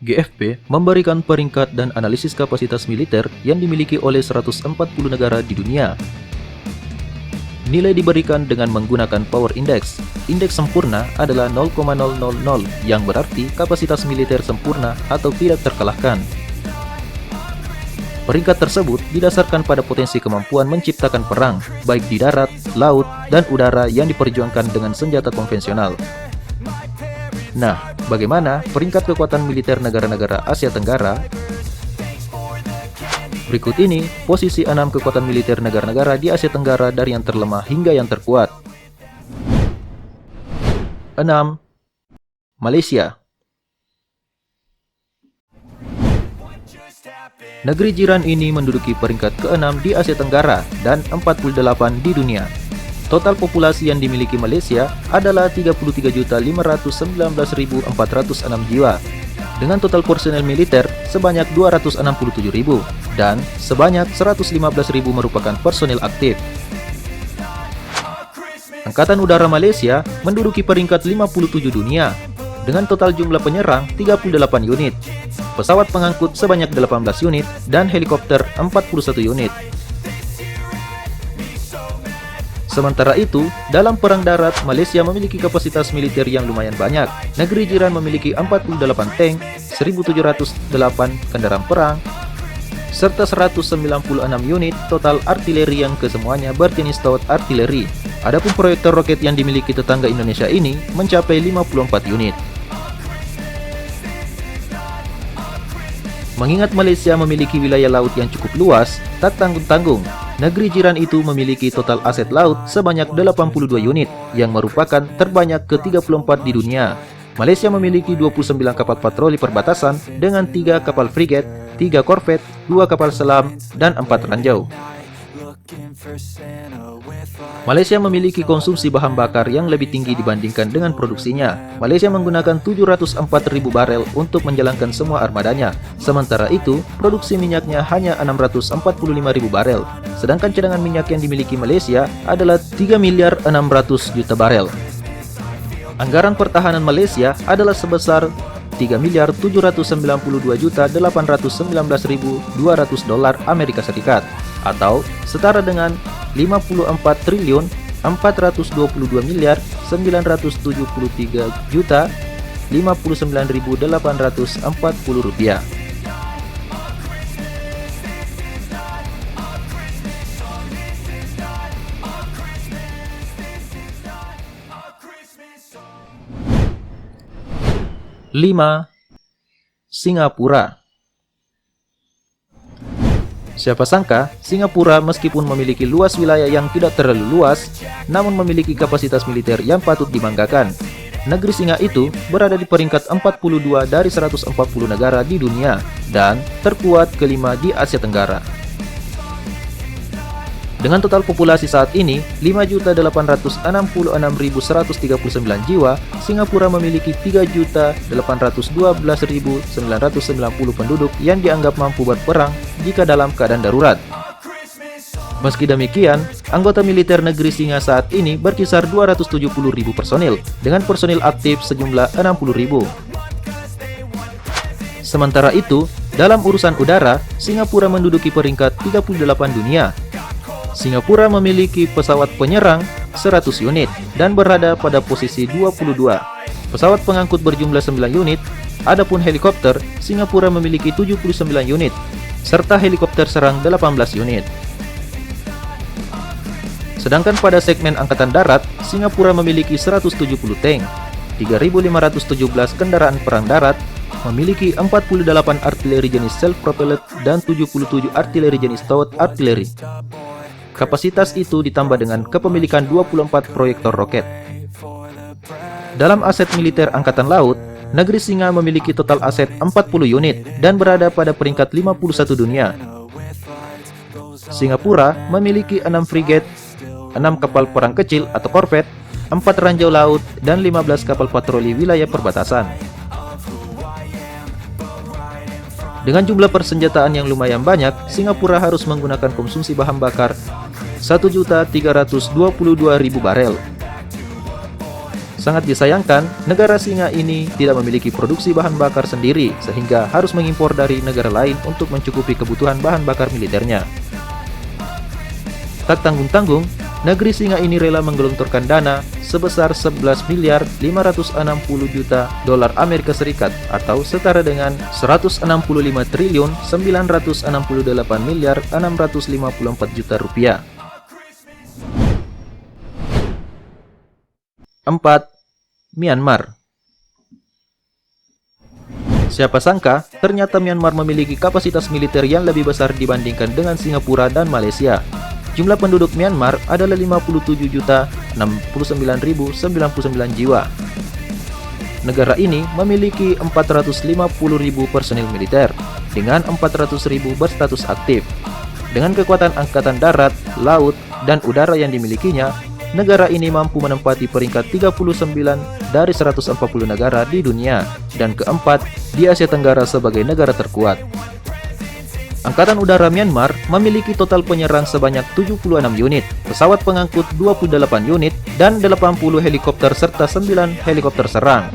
GFP memberikan peringkat dan analisis kapasitas militer yang dimiliki oleh 140 negara di dunia. Nilai diberikan dengan menggunakan Power Index. Indeks sempurna adalah 0,000, yang berarti kapasitas militer sempurna atau tidak terkalahkan. Peringkat tersebut didasarkan pada potensi kemampuan menciptakan perang, baik di darat, laut, dan udara yang diperjuangkan dengan senjata konvensional. Nah, bagaimana peringkat kekuatan militer negara-negara Asia Tenggara? Berikut ini posisi 6 kekuatan militer negara-negara di Asia Tenggara dari yang terlemah hingga yang terkuat. 6. Malaysia. Negeri jiran ini menduduki peringkat ke-6 di Asia Tenggara dan 48 di dunia. Total populasi yang dimiliki Malaysia adalah 33.519.406 jiwa, dengan total personel militer sebanyak 267.000 dan sebanyak 115.000 merupakan personel aktif. Angkatan Udara Malaysia menduduki peringkat 57 dunia, dengan total jumlah penyerang 38 unit, pesawat pengangkut sebanyak 18 unit, dan helikopter 41 unit. Sementara itu, dalam perang darat, Malaysia memiliki kapasitas militer yang lumayan banyak. Negeri jiran memiliki 48 tank, 1.708 kendaraan perang, serta 196 unit total artileri yang kesemuanya berjenis stout artileri. Adapun proyektor roket yang dimiliki tetangga Indonesia ini mencapai 54 unit. Mengingat Malaysia memiliki wilayah laut yang cukup luas, tak tanggung-tanggung, negeri jiran itu memiliki total aset laut sebanyak 82 unit, yang merupakan terbanyak ke-34 di dunia. Malaysia memiliki 29 kapal patroli perbatasan dengan 3 kapal frigat, 3 korvet, 2 kapal selam, dan 4 ranjau. Malaysia memiliki konsumsi bahan bakar yang lebih tinggi dibandingkan dengan produksinya. Malaysia menggunakan 704.000 barel untuk menjalankan semua armadanya. Sementara itu, produksi minyaknya hanya 645.000 barel. Sedangkan cadangan minyak yang dimiliki Malaysia adalah 3 miliar 600 juta barel. Anggaran pertahanan Malaysia adalah sebesar 3 miliar 792 juta 819.200 dolar Amerika Serikat, atau setara dengan 54 triliun 422 miliar 973 juta 59.840 rupiah. Lima. Singapura. Siapa sangka, Singapura meskipun memiliki luas wilayah yang tidak terlalu luas, namun memiliki kapasitas militer yang patut dibanggakan. Negeri singa itu berada di peringkat 42 dari 140 negara di dunia dan terkuat kelima di Asia Tenggara. Dengan total populasi saat ini 5.866.139 jiwa, Singapura memiliki 3.812.990 penduduk yang dianggap mampu berperang jika dalam keadaan darurat. Meski demikian, anggota militer negeri singa saat ini berkisar 270.000 personil, dengan personil aktif sejumlah 60.000. Sementara itu, dalam urusan udara, Singapura menduduki peringkat 38 dunia. Singapura memiliki pesawat penyerang 100 unit dan berada pada posisi 22. Pesawat pengangkut berjumlah 9 unit, adapun helikopter, Singapura memiliki 79 unit, serta helikopter serang 18 unit. Sedangkan pada segmen angkatan darat, Singapura memiliki 170 tank, 3.517 kendaraan perang darat, memiliki 48 artileri jenis self-propelled dan 77 artileri jenis stout artileri. Kapasitas itu ditambah dengan kepemilikan 24 proyektor roket. Dalam aset militer angkatan laut, negeri singa memiliki total aset 40 unit dan berada pada peringkat 51 dunia. Singapura memiliki 6 frigat, 6 kapal perang kecil atau korvet, 4 ranjau laut, dan 15 kapal patroli wilayah perbatasan. Dengan jumlah persenjataan yang lumayan banyak, Singapura harus menggunakan konsumsi bahan bakar 1.322.000 barel. Sangat disayangkan, negara singa ini tidak memiliki produksi bahan bakar sendiri, sehingga harus mengimpor dari negara lain untuk mencukupi kebutuhan bahan bakar militernya. Tak tanggung-tanggung, negeri singa ini rela menggelontorkan dana sebesar 11 miliar 560 juta dolar Amerika Serikat atau setara dengan 165 triliun 968 miliar 654 juta rupiah. 4. Myanmar. Siapa sangka, ternyata Myanmar memiliki kapasitas militer yang lebih besar dibandingkan dengan Singapura dan Malaysia. Jumlah penduduk Myanmar adalah 57.069.099 jiwa. Negara ini memiliki 450.000 personil militer dengan 400.000 berstatus aktif. Dengan kekuatan angkatan darat, laut, dan udara yang dimilikinya, negara ini mampu menempati peringkat 39 dari 140 negara di dunia dan keempat di Asia Tenggara sebagai negara terkuat. Angkatan Udara Myanmar memiliki total penyerang sebanyak 76 unit, pesawat pengangkut 28 unit, dan 80 helikopter serta 9 helikopter serang.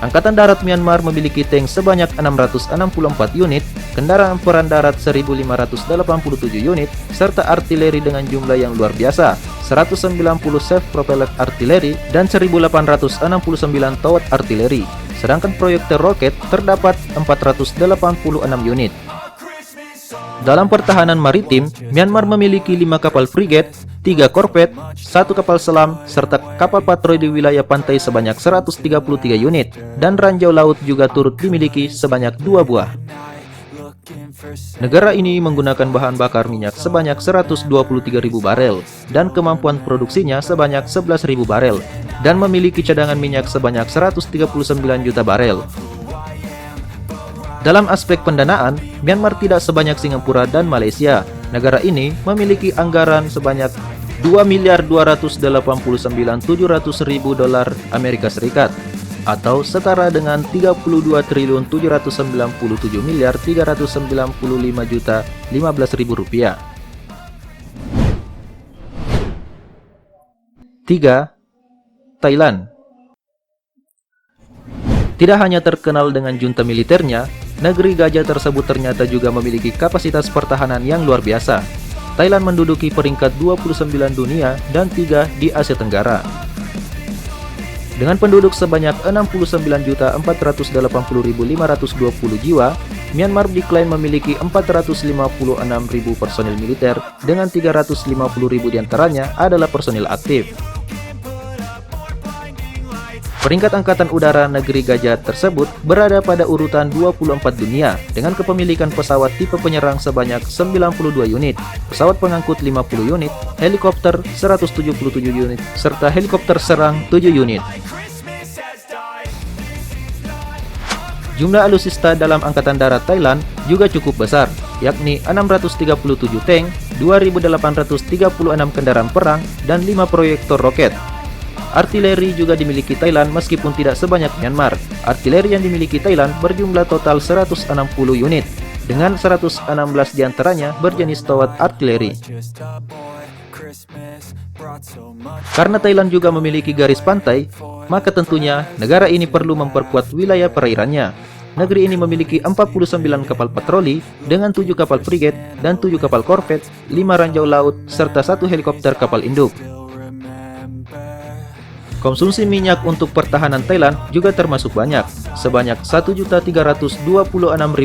Angkatan Darat Myanmar memiliki tank sebanyak 664 unit, kendaraan perang darat 1.587 unit, serta artileri dengan jumlah yang luar biasa, 190 self-propelled artileri, dan 1.869 towed artileri. Sedangkan proyektil roket terdapat 486 unit. Dalam pertahanan maritim, Myanmar memiliki 5 kapal frigate, 3 korvet, 1 kapal selam, serta kapal patroli wilayah pantai sebanyak 133 unit, dan ranjau laut juga turut dimiliki sebanyak 2 buah. Negara ini menggunakan bahan bakar minyak sebanyak 123.000 barel dan kemampuan produksinya sebanyak 11.000 barel dan memiliki cadangan minyak sebanyak 139 juta barel. Dalam aspek pendanaan, Myanmar tidak sebanyak Singapura dan Malaysia. Negara ini memiliki anggaran sebanyak 2.289.700.000 dolar Amerika Serikat atau setara dengan 32.797.395.015.000 rupiah. 3. Thailand. Tidak hanya terkenal dengan junta militernya, negeri gajah tersebut ternyata juga memiliki kapasitas pertahanan yang luar biasa. Thailand menduduki peringkat 29 dunia dan 3 di Asia Tenggara. Dengan penduduk sebanyak 69.480.520 jiwa, Myanmar diklaim memiliki 456.000 personil militer dengan 350.000 diantaranya adalah personil aktif. Peringkat Angkatan Udara Negeri Gajah tersebut berada pada urutan 24 dunia dengan kepemilikan pesawat tipe penyerang sebanyak 92 unit, pesawat pengangkut 50 unit, helikopter 177 unit, serta helikopter serang 7 unit. Jumlah alutsista dalam Angkatan Darat Thailand juga cukup besar, yakni 637 tank, 2.836 kendaraan perang, dan 5 proyektor roket. Artileri juga dimiliki Thailand meskipun tidak sebanyak Myanmar. Artileri yang dimiliki Thailand berjumlah total 160 unit, dengan 116 diantaranya berjenis towed artileri. Karena Thailand juga memiliki garis pantai, maka tentunya negara ini perlu memperkuat wilayah perairannya. Negeri ini memiliki 49 kapal patroli dengan 7 kapal frigate dan 7 kapal korvet, 5 ranjau laut, serta 1 helikopter kapal induk. Konsumsi minyak untuk pertahanan Thailand juga termasuk banyak, sebanyak 1.326.000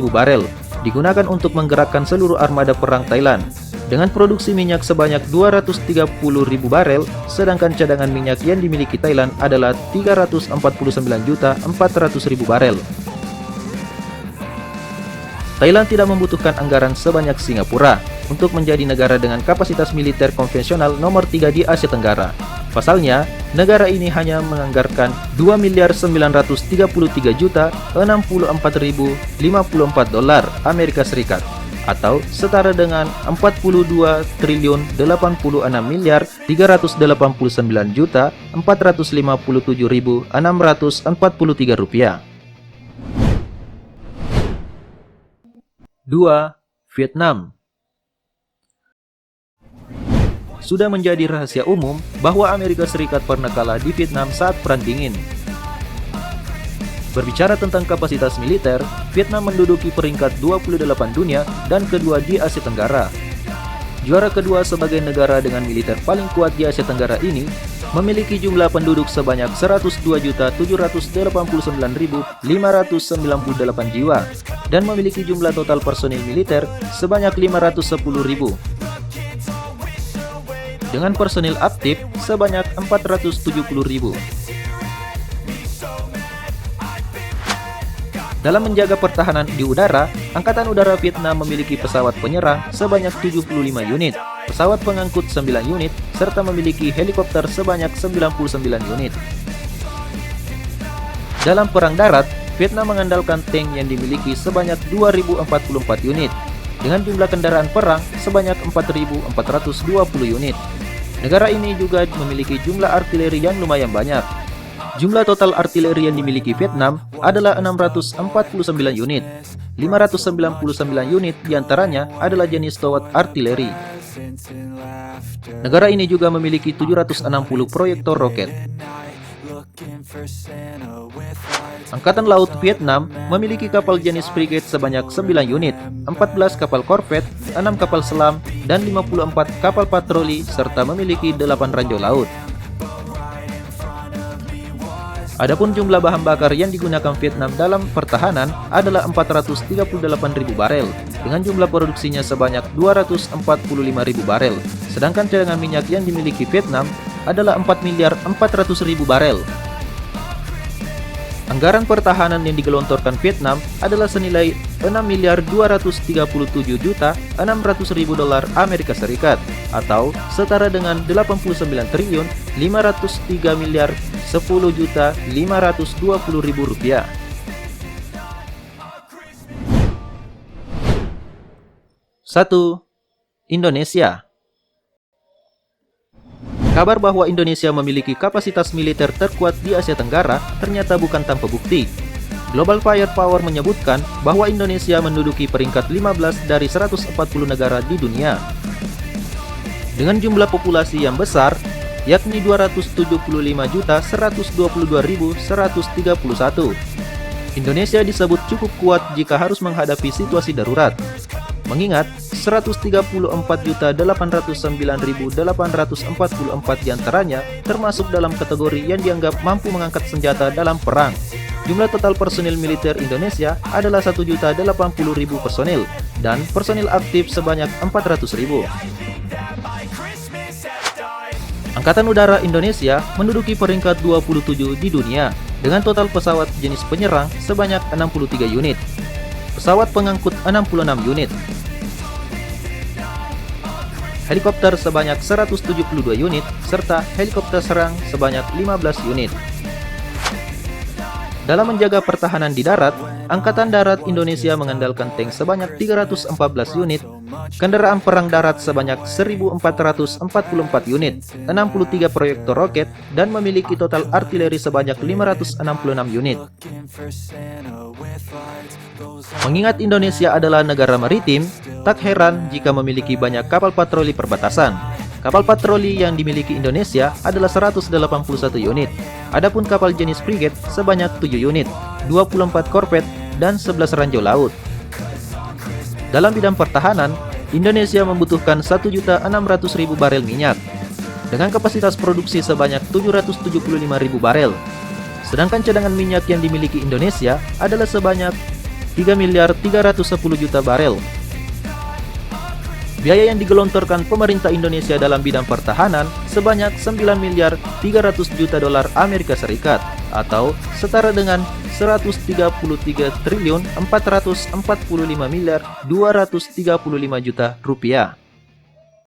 barel, digunakan untuk menggerakkan seluruh armada perang Thailand. Dengan produksi minyak sebanyak 230.000 barel, sedangkan cadangan minyak yang dimiliki Thailand adalah 349.400.000 barel. Thailand tidak membutuhkan anggaran sebanyak Singapura untuk menjadi negara dengan kapasitas militer konvensional nomor 3 di Asia Tenggara. Pasalnya, negara ini hanya menganggarkan 2.933.064.054 dolar Amerika Serikat atau setara dengan 42.489.457.643 rupiah. 2. Vietnam. sudah menjadi rahasia umum bahwa Amerika Serikat pernah kalah di Vietnam saat Perang Dingin. Berbicara tentang kapasitas militer, Vietnam menduduki peringkat 28 dunia dan kedua di Asia Tenggara. Juara kedua sebagai negara dengan militer paling kuat di Asia Tenggara ini memiliki jumlah penduduk sebanyak 102.789.598 jiwa dan memiliki jumlah total personil militer sebanyak 510.000. Dengan personil aktif sebanyak 470.000. Dalam menjaga pertahanan di udara, Angkatan Udara Vietnam memiliki pesawat penyerang sebanyak 75 unit, pesawat pengangkut 9 unit, serta memiliki helikopter sebanyak 99 unit. Dalam perang darat, Vietnam mengandalkan tank yang dimiliki sebanyak 2.044 unit, dengan jumlah kendaraan perang sebanyak 4.420 unit. Negara ini juga memiliki jumlah artileri yang lumayan banyak. Jumlah total artileri yang dimiliki Vietnam adalah 649 unit. 599 unit diantaranya adalah jenis towed artileri. Negara ini juga memiliki 760 proyektor roket. Angkatan Laut Vietnam memiliki kapal jenis frigate sebanyak 9 unit, 14 kapal korvet, 6 kapal selam, dan 54 kapal patroli, serta memiliki 8 ranjau laut. Adapun jumlah bahan bakar yang digunakan Vietnam dalam pertahanan adalah 438.000 barel, dengan jumlah produksinya sebanyak 245.000 barel, sedangkan cadangan minyak yang dimiliki Vietnam adalah 4.400.000 barel. Anggaran pertahanan yang digelontorkan Vietnam adalah senilai 6.237.600.000 dolar Amerika Serikat atau setara dengan 89.503.010.520.000 rupiah. 1. Indonesia. Kabar bahwa Indonesia memiliki kapasitas militer terkuat di Asia Tenggara ternyata bukan tanpa bukti. Global Firepower menyebutkan bahwa Indonesia menduduki peringkat 15 dari 140 negara di dunia. Dengan jumlah populasi yang besar, yakni 275.122.131. Indonesia disebut cukup kuat jika harus menghadapi situasi darurat. Mengingat 134.809.844 diantaranya termasuk dalam kategori yang dianggap mampu mengangkat senjata dalam perang. Jumlah total personil militer Indonesia adalah 1.080.000 personil dan personil aktif sebanyak 400.000. Angkatan Udara Indonesia menduduki peringkat 27 di dunia dengan total pesawat jenis penyerang sebanyak 63 unit, pesawat pengangkut 66 unit, helikopter sebanyak 172 unit, serta helikopter serang sebanyak 15 unit. Dalam menjaga pertahanan di darat, Angkatan Darat Indonesia mengandalkan tank sebanyak 314 unit, kendaraan perang darat sebanyak 1.444 unit, 63 proyektor roket, dan memiliki total artileri sebanyak 566 unit. Mengingat Indonesia adalah negara maritim, tak heran jika memiliki banyak kapal patroli perbatasan. Kapal patroli yang dimiliki Indonesia adalah 181 unit. Adapun kapal jenis frigate sebanyak 7 unit, 24 korvet, dan 11 ranjau laut. Dalam bidang pertahanan, Indonesia membutuhkan 1.600.000 barel minyak, dengan kapasitas produksi sebanyak 775.000 barel. Sedangkan cadangan minyak yang dimiliki Indonesia adalah sebanyak 3.310.000.000 barel. Biaya yang digelontorkan pemerintah Indonesia dalam bidang pertahanan sebanyak 9.300.000.000 dolar Amerika Serikat atau setara dengan 133.445.235.000.000 rupiah.